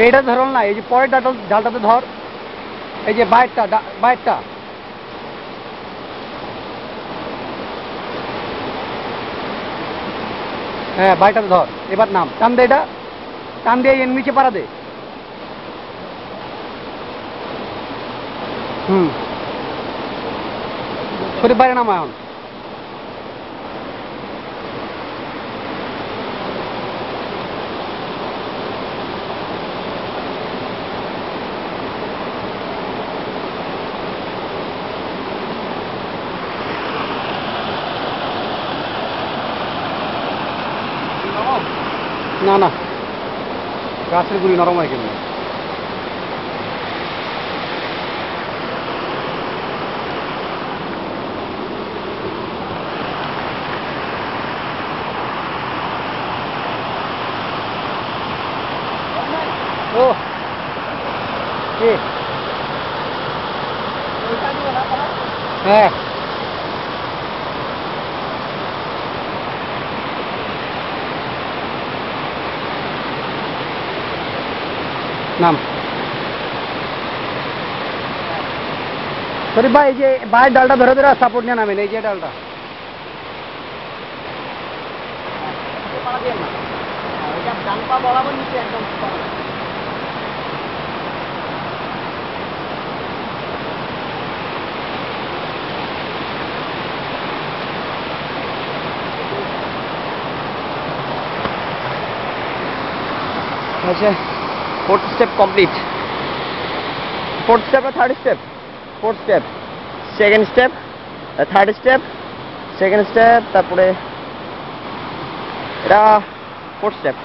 এইটা ধরল না, এই যে পরের ডালটাতে ধর, এই যে বাইরটা হ্যাঁ বাইরটাতে ধর। এবার নাম টান দে, এটা টান দিয়ে এর নিচে পাড়া দে। শরীফ বাইরে নামা এখন। না না, গাছের গুড়ি নরম হয় কেমনি? ও কি হ্যাঁ নাম শরীফ ভাই, এই যে বাইরের ডালটা ধরে ধরে সাপোর্ট নিয়ে নামেন, এই যে ডালটা। আচ্ছা, fourth step complete. Fourth step আর third step? Fourth step, second step, third step, second step, তারপরে এটা ফোর্থ স্টেপ।